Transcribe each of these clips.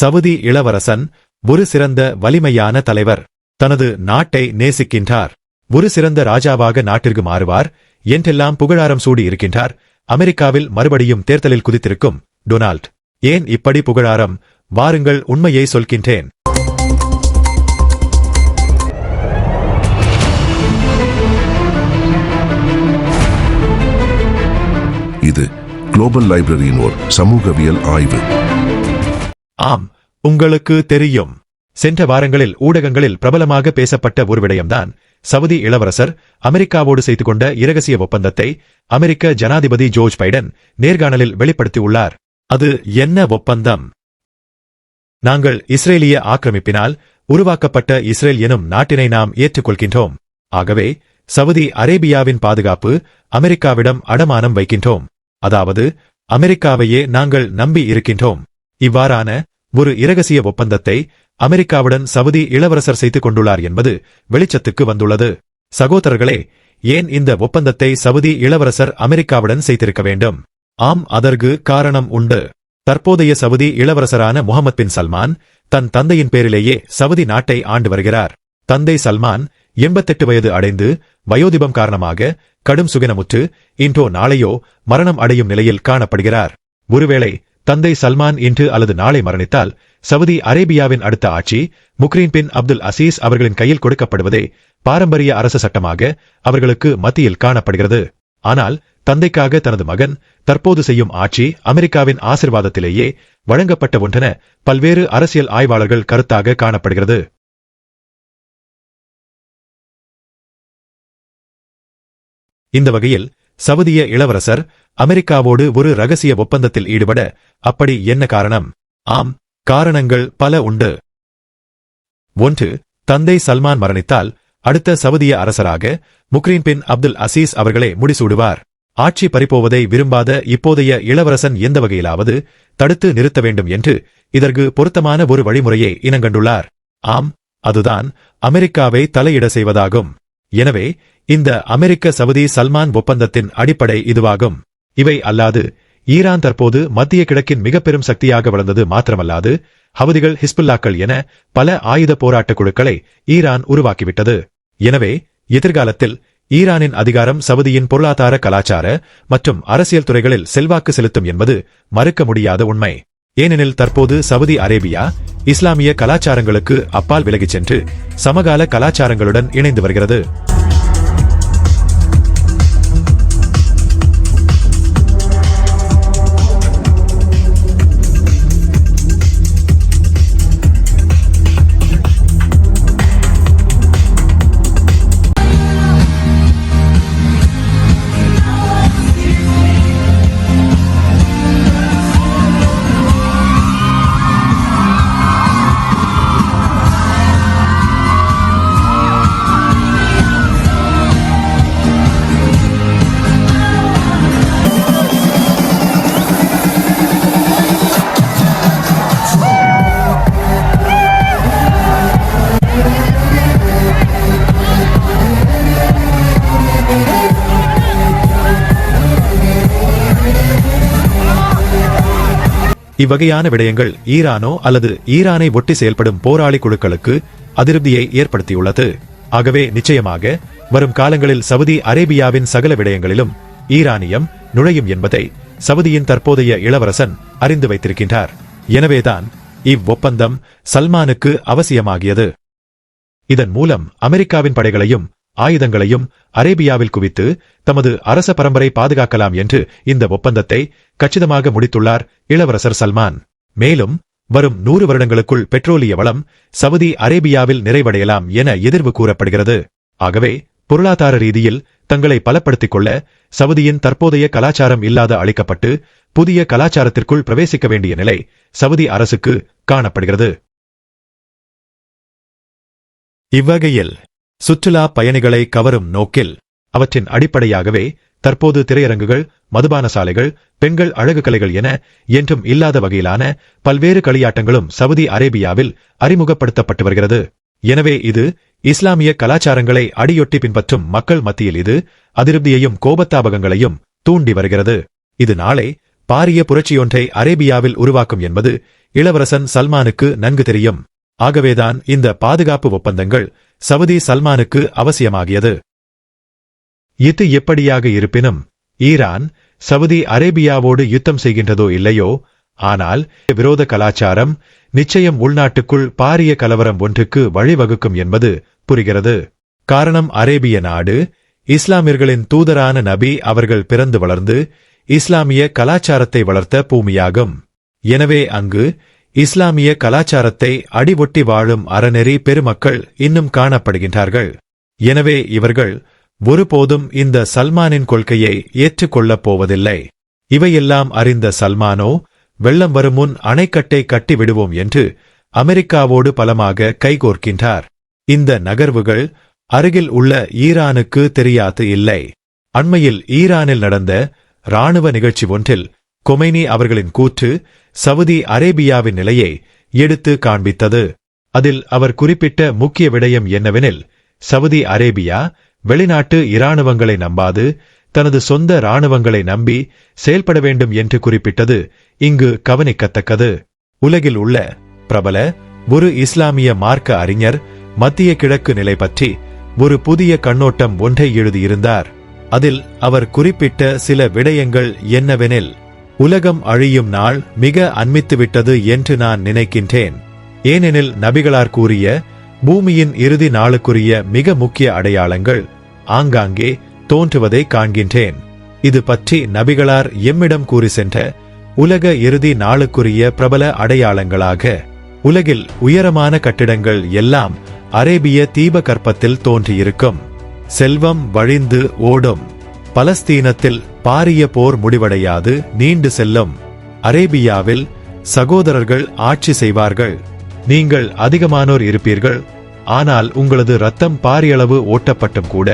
Saudi இளவரசன் ஒரு சிறந்த வலிமையான தலைவர். தனது நாட்டை நேசிக்கின்றார். ஒரு சிறந்த ராஜாவாக நாட்டிற்கு மாறுவார் என்றெல்லாம் புகழாரம் சூடி இருக்கின்றார். அமெரிக்காவில் மறுபடியும் தேர்தலில் குதித்திருக்கும் டொனால்ட். ஏன் இப்படி புகழாரம்? வாருங்கள் உண்மையை சொல்கின்றேன். இது குளோபல் லைப்ரரியின் ஓர் சமூகவியல் ஆய்வு. ஆம், உங்களுக்கு தெரியும். சென்ற வாரங்களில் ஊடகங்களில் பிரபலமாக பேசப்பட்ட ஒரு விடயம்தான் சவுதி இளவரசர் அமெரிக்காவோடு செய்து கொண்ட இரகசிய ஒப்பந்தத்தை அமெரிக்க ஜனாதிபதி ஜோர்ஜ் பைடன் நேர்காணலில் வெளிப்படுத்தியுள்ளார். அது என்ன ஒப்பந்தம்? நாங்கள் இஸ்ரேலிய ஆக்கிரமிப்பினால் உருவாக்கப்பட்ட இஸ்ரேல் எனும் நாட்டினை நாம் ஏற்றுக்கொள்கின்றோம். ஆகவே சவுதி அரேபியாவின் பாதுகாப்பு அமெரிக்காவிடம் அடமானம் வைக்கின்றோம். அதாவது அமெரிக்காவையே நாங்கள் நம்பி இருக்கின்றோம். இவ்வாறான ஒரு இரகசிய ஒப்பந்தத்தை அமெரிக்காவுடன் சவுதி இளவரசர் செய்து கொண்டுள்ளார் என்பது வெளிச்சத்துக்கு வந்துள்ளது. சகோதரர்களே, ஏன் இந்த ஒப்பந்தத்தை சவுதி இளவரசர் அமெரிக்காவுடன் செய்திருக்க வேண்டும்? ஆம், அதற்கு காரணம் உண்டு. தற்போதைய சவுதி இளவரசரான முகமது பின் சல்மான் தன் தந்தையின் பேரிலேயே சவுதி நாட்டை ஆண்டு வருகிறார். தந்தை சல்மான் 88 வயது அடைந்து வயோதிபம் காரணமாக கடும் சுகினமுற்று இன்றோ நாளையோ மரணம் அடையும் நிலையில் காணப்படுகிறார். ஒருவேளை தந்தை சல்மான் இன்று அல்லது நாளை மரணித்தால் சவுதி அரேபியாவின் அடுத்த ஆட்சி முக்ரீன் பின் அப்துல் அசீஸ் அவர்களின் கையில் கொடுக்கப்படுவதே பாரம்பரிய அரசு சட்டமாக அவர்களுக்கு மத்தியில் காணப்படுகிறது. ஆனால் தந்தைக்காக தனது மகன் தற்போது செய்யும் ஆட்சி அமெரிக்காவின் ஆசிர்வாதத்திலேயே வழங்கப்பட்ட ஒன்றென பல்வேறு அரசியல் ஆய்வாளர்கள் கருத்தாக காணப்படுகிறது. இந்த வகையில் சவுதிய இளவரசர் அமெரிக்காவோடு ஒரு ரகசிய ஒப்பந்தத்தில் ஈடுபட அப்படி என்ன காரணம்? ஆம், காரணங்கள் பல உண்டு. 1. தந்தை சல்மான் மரணித்தால் அடுத்த சவுதிய அரசராக முக்ரீன் பின் அப்துல் அசீஸ் அவர்களே முடிசூடுவார். ஆட்சி பறிப்போவதை விரும்பாத இப்போதைய இளவரசன் எந்த வகையிலாவது தடுத்து நிறுத்த வேண்டும் என்று இதற்கு பொருத்தமான ஒரு வழிமுறையை இனங்கண்டுள்ளார். ஆம், அதுதான் அமெரிக்காவை தலையிட செய்வதாகும். எனவே இந்த அமெரிக்க சவுதி சல்மான் ஒப்பந்தத்தின் அடிப்படை இதுவாகும். இவை அல்லாது ஈரான் தற்போது மத்திய கிழக்கின் மிக பெரும் சக்தியாக வளர்ந்தது மாத்திரமல்லாது ஹவுதிகள், ஹிஸ்புல்லாக்கள் என பல ஆயுத போராட்ட குழுக்களை ஈரான் உருவாக்கிவிட்டது. எனவே எதிர்காலத்தில் ஈரானின் அதிகாரம் சவுதியின் பொருளாதார, கலாச்சார மற்றும் அரசியல் துறைகளில் செல்வாக்கு செலுத்தும் என்பது மறுக்க முடியாத உண்மை. ஏனெனில் தற்போது சவுதி அரேபியா இஸ்லாமிய கலாச்சாரங்களுக்கு அப்பால் விலகிச் சென்று சமகால கலாச்சாரங்களுடன் இணைந்து வருகிறது. இவ்வகையான விடயங்கள் ஈரானோ அல்லது ஈரானை ஒட்டி செயல்படும் போராளி குழுக்களுக்கு அதிருப்தியை ஏற்படுத்தியுள்ளது. ஆகவே நிச்சயமாக வரும் காலங்களில் சவுதி அரேபியாவின் சகல விடயங்களிலும் ஈரானியம் நுழையும் என்பதை சவுதியின் தற்போதைய இளவரசன் அறிந்து வைத்திருக்கின்றார். எனவேதான் இவ்வொப்பந்தம் சல்மானுக்கு அவசியமாகியது. இதன் மூலம் அமெரிக்காவின் படைகளையும் ஆயுதங்களையும் அரேபியாவில் குவித்து தமது அரச பரம்பரை பாதுகாக்கலாம் என்று இந்த ஒப்பந்தத்தை கச்சிதமாக முடித்துள்ளார் இளவரசர் சல்மான். மேலும் வரும் 100 வருடங்களுக்குள் பெட்ரோலிய வளம் சவுதி அரேபியாவில் நிறைவடையலாம் என எதிர்வு கூறப்படுகிறது. ஆகவே பொருளாதார ரீதியில் தங்களை பலப்படுத்திக் கொள்ள சவுதியின் தற்போதைய கலாச்சாரம் இல்லாத அளிக்கப்பட்டு புதிய கலாச்சாரத்திற்குள் பிரவேசிக்க வேண்டிய நிலை சவுதி அரசுக்கு காணப்படுகிறது. இவ்வகையில் சுற்றுலா பயணிகளை கவரும் நோக்கில் அவற்றின் அடிப்படையாகவே தற்போது திரையரங்குகள், மதுபான சாலைகள், பெண்கள் அழகு கலைகள் என என்றும் இல்லாத வகையிலான பல்வேறு களியாட்டங்களும் சவுதி அரேபியாவில் அறிமுகப்படுத்தப்பட்டு வருகிறது. எனவே இது இஸ்லாமிய கலாச்சாரங்களை அடியொட்டி பின்பற்றும் மக்கள் மத்தியில் இது அதிருப்தியையும் கோபத்தாபகங்களையும் தூண்டி வருகிறது. இது நாளை பாரிய புரட்சியொன்றை அரேபியாவில் உருவாக்கும் என்பது இளவரசன் சல்மானுக்கு நன்கு தெரியும். ஆகவேதான் இந்த பாதுகாப்பு ஒப்பந்தங்கள் சவுதி சல்மானுக்கு அவசியமாகியது. இது எப்படியாக இருப்பினும் ஈரான் சவுதி அரேபியாவோடு யுத்தம் செய்கின்றதோ இல்லையோ, ஆனால் விரோத கலாச்சாரம் நிச்சயம் உள்நாட்டுக்குள் பாரிய கலவரம் ஒன்றுக்கு வழிவகுக்கும் என்பது புரிகிறது. காரணம், அரேபிய நாடு இஸ்லாமியர்களின் தூதரான நபி அவர்கள் பிறந்து வளர்ந்து இஸ்லாமிய கலாச்சாரத்தை வளர்த்த பூமியாகும். எனவே அங்கு இஸ்லாமிய கலாச்சாரத்தை அடிவொட்டி வாழும் அறநெறி பெருமக்கள் இன்னும் காணப்படுகின்றார்கள். எனவே இவர்கள் ஒருபோதும் இந்த சல்மானின் கொள்கையை ஏற்றுக்கொள்ளப் போவதில்லை. இவையெல்லாம் அறிந்த சல்மானோ, வெள்ளம் வரும் முன் அணைக்கட்டை கட்டி விடுவோம் என்று அமெரிக்காவோடு பலமாக கைகோர்க்கின்றார். இந்த நகர்வுகள் அருகில் உள்ள ஈரானுக்கு தெரியாது இல்லை. அண்மையில் ஈரானில் நடந்த இராணுவ நிகழ்ச்சி ஒன்றில் கொமைனி அவர்களின் கூற்று சவுதி அரேபியாவின் நிலையை எடுத்து காண்பித்தது. அதில் அவர் குறிப்பிட்ட முக்கிய விடயம் என்னவெனில், சவுதி அரேபியா வெளிநாட்டு இராணுவங்களை நம்பாது தனது சொந்த இராணுவங்களை நம்பி செயல்பட வேண்டும் என்று குறிப்பிட்டது இங்கு கவனிக்கத்தக்கது. உலகில் உள்ள பிரபல ஒரு இஸ்லாமிய மார்க்க அறிஞர் மத்திய கிழக்கு நிலை பற்றி ஒரு புதிய கண்ணோட்டம் ஒன்றை எழுதியிருந்தார். அதில் அவர் குறிப்பிட்ட சில விடயங்கள் என்னவெனில், உலகம் அழியும் நாள் மிக அண்மித்துவிட்டது என்று நான் நினைக்கின்றேன். ஏனெனில் நபிகளார் கூறிய பூமியின் இறுதி நாளுக்குரிய மிக முக்கிய அடையாளங்கள் ஆங்காங்கே தோன்றுவதை காண்கின்றேன். இது பற்றி நபிகளார் எம்மிடம் கூறி சென்ற உலக இறுதி நாளுக்குரிய பிரபல அடையாளங்களாக உலகில் உயரமான கட்டிடங்கள் எல்லாம் அரேபிய தீபகற்பத்தில் தோன்றியிருக்கும். செல்வம் வழிந்து ஓடும். பலஸ்தீனத்தில் பாரிய போர் முடிவடையாது நீண்டு செல்லும். அரேபியாவில் சகோதரர்கள் ஆட்சி செய்வார்கள். நீங்கள் அதிகமானோர் இருப்பீர்கள். ஆனால் உங்களது ரத்தம் பாரியளவு ஓட்டப்பட்டும் கூட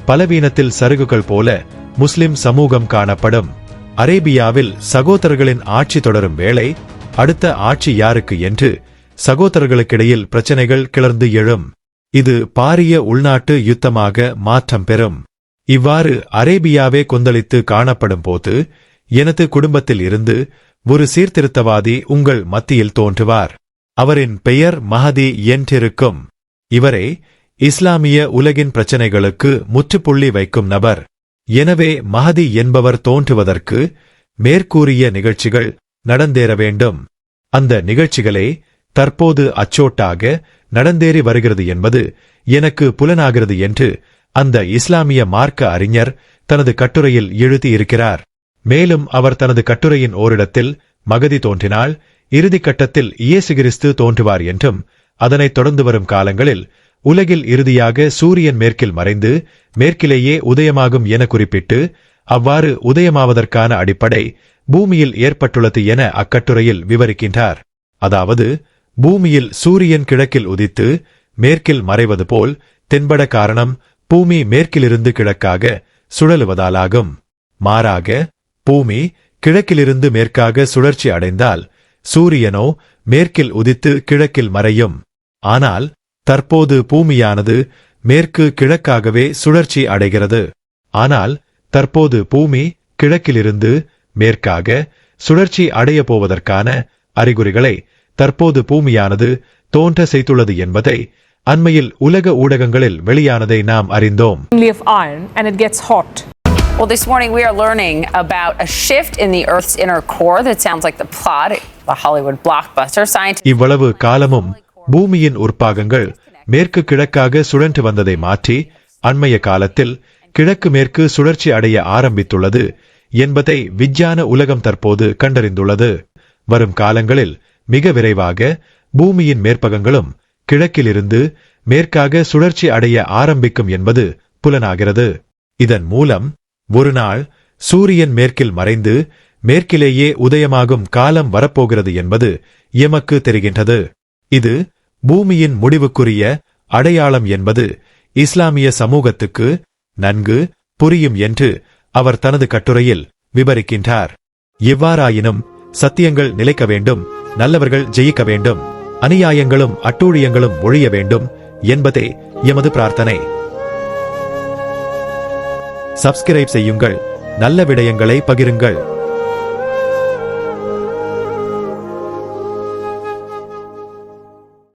பலவீனத்தில் சருகுகள் போல முஸ்லிம் சமூகம் காணப்படும். அரேபியாவில் சகோதரர்களின் ஆட்சி தொடரும் வேளை அடுத்த ஆட்சி யாருக்கு என்று சகோதரர்களுக்கிடையில் பிரச்சனைகள் கிளர்ந்து எழும். இது பாரிய உள்நாட்டு யுத்தமாக மாற்றம் பெறும். இவ்வாறு அரேபியாவே கொந்தளித்து காணப்படும் போது எனது குடும்பத்தில் இருந்து ஒரு சீர்திருத்தவாதி உங்கள் மத்தியில் தோன்றுவார். அவரின் பெயர் மஹதி என்றிருக்கும். இவரே இஸ்லாமிய உலகின் பிரச்சனைகளுக்கு முற்றுப்புள்ளி வைக்கும் நபர். எனவே மஹதி என்பவர் தோன்றுவதற்கு மேற்கூறிய நிகழ்ச்சிகள் நடந்தேற வேண்டும். அந்த நிகழ்ச்சிகளே தற்போது அச்சோட்டாக நடந்தேறி வருகிறது என்பது எனக்கு புலனாகிறது என்று அந்த இஸ்லாமிய மார்க்க அறிஞர் தனது கட்டுரையில் எழுதியிருக்கிறார். மேலும் அவர் தனது கட்டுரையின் ஓரிடத்தில் மகதி தோன்றினால் இறுதிக் கட்டத்தில் இயேசு கிறிஸ்து தோன்றுவார் என்றும், அதனைத் தொடர்ந்து வரும் காலங்களில் உலகில் இறுதியாக சூரியன் மேற்கில் மறைந்து மேற்கிலேயே உதயமாகும் என குறிப்பிட்டு, அவ்வாறு உதயமாவதற்கான அடிப்படை பூமியில் ஏற்பட்டுள்ளது என அக்கட்டுரையில் விவரிக்கின்றார். அதாவது பூமியில் சூரியன் கிழக்கில் உதித்து மேற்கில் மறைவது போல் தென்பட காரணம் பூமி மேற்கிலிருந்து கிழக்காக சுழலுவதாலாகும். மாறாக பூமி கிழக்கிலிருந்து மேற்காக சுழற்சி அடைந்தால் சூரியனோ மேற்கில் உதித்து கிழக்கில் மறையும். ஆனால் தற்போது பூமியானது மேற்கு கிழக்காகவே சுழற்சி அடைகிறது. ஆனால் தற்போது பூமி கிழக்கிலிருந்து மேற்காக சுழற்சி அடைய போவதற்கான அறிகுறிகளை தற்போது பூமியானது தோன்ற செய்துள்ளது என்பதை அண்மையில் உலக ஊடகங்களில் வெளியானதை நாம் அறிந்தோம். Well, this morning we are learning about a shift in the Earth's inner core that sounds like the plot of a Hollywood blockbuster. இவ்வளவு காலமும் பூமியின் உட்பாகங்கள் மேற்கு கிழக்காக சுழன்று வந்ததை மாற்றி அண்மைய காலத்தில் கிழக்கு மேற்கு சுழற்சி அடைய ஆரம்பித்துள்ளது என்பதை விஞ்ஞான உலகம் தற்போது கண்டறிந்துள்ளது. வரும் காலங்களில் மிக விரைவாக பூமியின் மேற்பகங்களும் கிழக்கிலிருந்து மேற்காக சுழற்சி அடைய ஆரம்பிக்கும் என்பது புலனாகிறது. இதன் மூலம் ஒரு நாள் சூரியன் மேற்கில் மறைந்து மேற்கிலேயே உதயமாகும் காலம் வரப்போகிறது என்பது எமக்கு தெரிகின்றது. இது பூமியின் முடிவுக்குரிய அடையாளம் என்பது இஸ்லாமிய சமூகத்துக்கு நன்கு புரியும் என்று அவர் தனது கட்டுரையில் விவரிக்கின்றார். எவ்வாறாயினும் சத்தியங்கள் நிலைக்க வேண்டும், நல்லவர்கள் ஜெயிக்க வேண்டும், அநியாயங்களும் அட்டூழியங்களும் ஒழிய வேண்டும் என்பதே எமது பிரார்த்தனை. சப்ஸ்கிரைப் செய்யுங்கள், நல்ல விடயங்களை பகிருங்கள்.